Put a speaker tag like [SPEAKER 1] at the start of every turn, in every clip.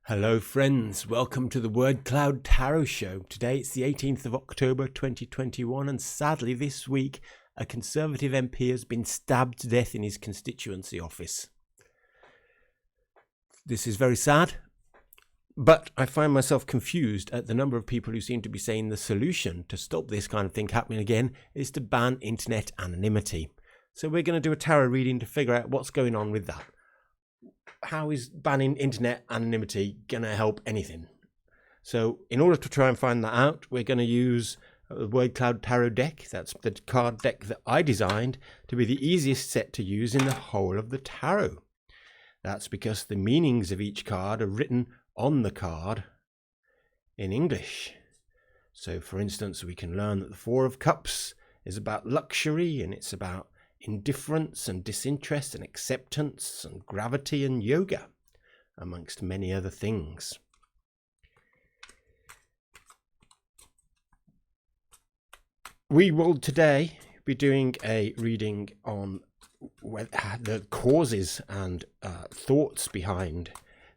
[SPEAKER 1] Hello friends, welcome to the Word Cloud Tarot Show. Today it's the 18th of October 2021 and sadly this week a Conservative MP has been stabbed to death in his constituency office. This is very sad, but I find myself confused at the number of people who seem to be saying the solution to stop this kind of thing happening again is to ban internet anonymity. So we're going to do a tarot reading to figure out what's going on with that. How is banning internet anonymity going to help anything? So in order to try and find that out, we're going to use the Word Cloud Tarot deck. That's the card deck that I designed to be the easiest set to use in the whole of the tarot. That's because the meanings of each card are written on the card in English. So for instance, we can learn that the Four of Cups is about luxury, and it's about indifference and disinterest and acceptance and gravity and yoga, amongst many other things. We will today be doing a reading on the causes and thoughts behind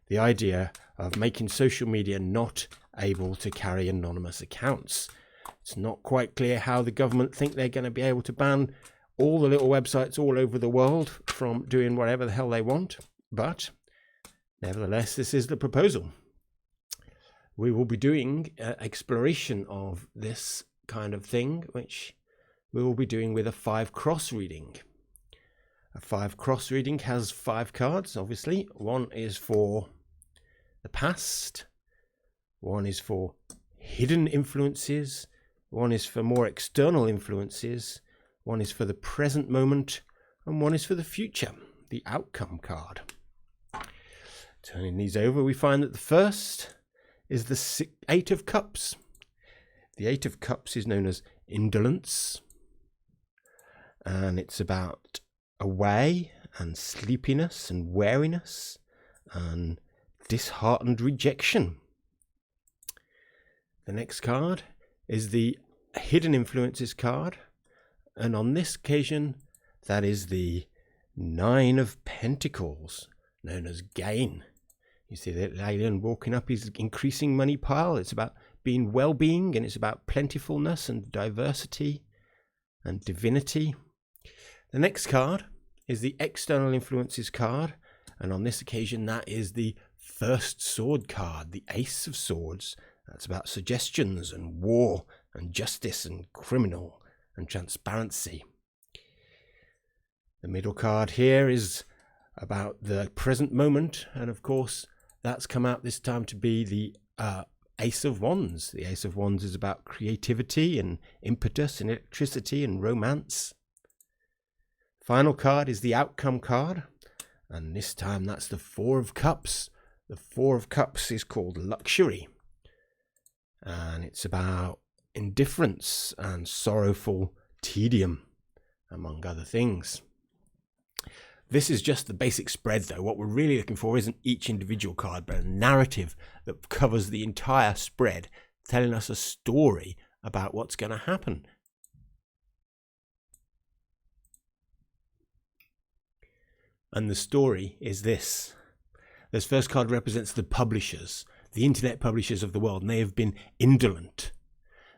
[SPEAKER 1] the idea of making social media not able to carry anonymous accounts. It's not quite clear how the government think they're going to be able to ban all the little websites all over the world from doing whatever the hell they want, but nevertheless, this is the proposal. We will be doing exploration of this kind of thing, which we will be doing with a 5-cross reading. A 5-cross reading has 5 cards, obviously. One is for the past, one is for hidden influences, one is for more external influences, one is for the present moment, and one is for the future, the outcome card. Turning these over, we find that the first is the 8 of Cups. The 8 of Cups is known as Indolence, and it's about away and sleepiness and weariness and disheartened rejection. The next card is the Hidden Influences card, and on this occasion, that is the 9 of Pentacles, known as gain. You see that alien walking up his increasing money pile. It's about being well-being, and it's about plentifulness and diversity and divinity. The next card is the External Influences card, and on this occasion, that is the First Sword card, the Ace of Swords. That's about suggestions and war and justice and criminal and transparency. The middle card here is about the present moment, and of course that's come out this time to be the Ace of Wands. The Ace of Wands is about creativity and impetus and electricity and romance. Final card is the outcome card, and this time that's the 4 of Cups. The 4 of Cups is called luxury, and it's about indifference and sorrowful tedium, among other things. This is just the basic spread though. What we're really looking for isn't each individual card, but a narrative that covers the entire spread, telling us a story about what's going to happen. And the story is this. This first card represents the publishers, the internet publishers of the world, and they have been indolent.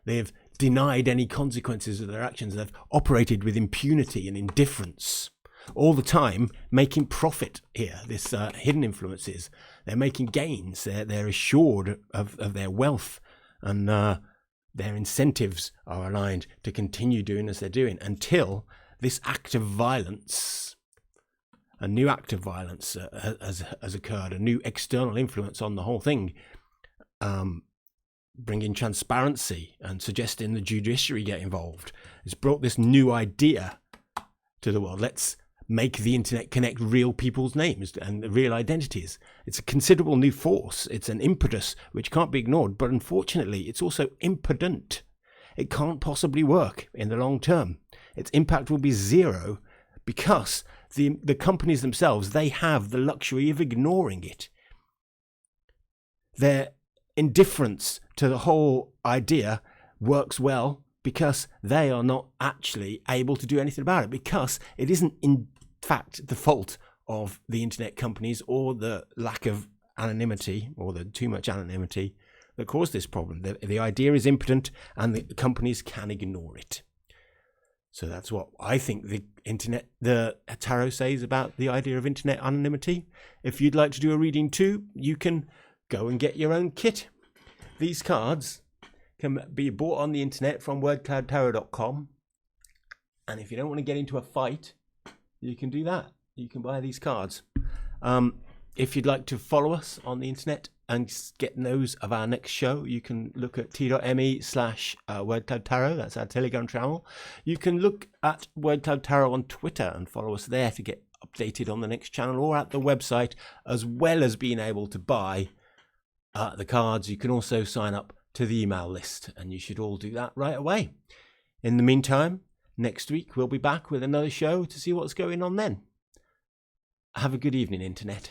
[SPEAKER 1] They have denied any consequences of their actions. They've operated with impunity and indifference, all the time making profit here. This hidden influences. They're making gains. They're assured of their wealth, and their incentives are aligned to continue doing as they're doing until this act of violence, a new act of violence has occurred, a new external influence on the whole thing, bringing transparency and suggesting the judiciary get involved. It's brought this new idea to the world. Let's make the internet connect real people's names and real identities. It's a considerable new force. It's an impetus which can't be ignored, but unfortunately it's also impotent. It can't possibly work in the long term. Its impact will be zero because the companies themselves, they have the luxury of ignoring it. Their indifference to the whole idea works well because they are not actually able to do anything about it, because it isn't in fact the fault of the internet companies or the lack of anonymity, or the too much anonymity, that caused this problem. The idea is impotent, and the companies can ignore it. So that's what I think the tarot says about the idea of internet anonymity. If you'd like to do a reading too, you can go and get your own kit. These cards can be bought on the internet from wordcloudtarot.com. And if you don't want to get into a fight, you can do that. You can buy these cards. If you'd like to follow us on the internet and get news of our next show, you can look at t.me/wordcloudtarot. That's our Telegram channel. You can look at Wordcloud Tarot on Twitter and follow us there to get updated on the next channel, or at the website, as well as being able to buy the cards. You can also sign up to the email list, and you should all do that right away. In the meantime, next week we'll be back with another show to see what's going on then. Have a good evening, internet.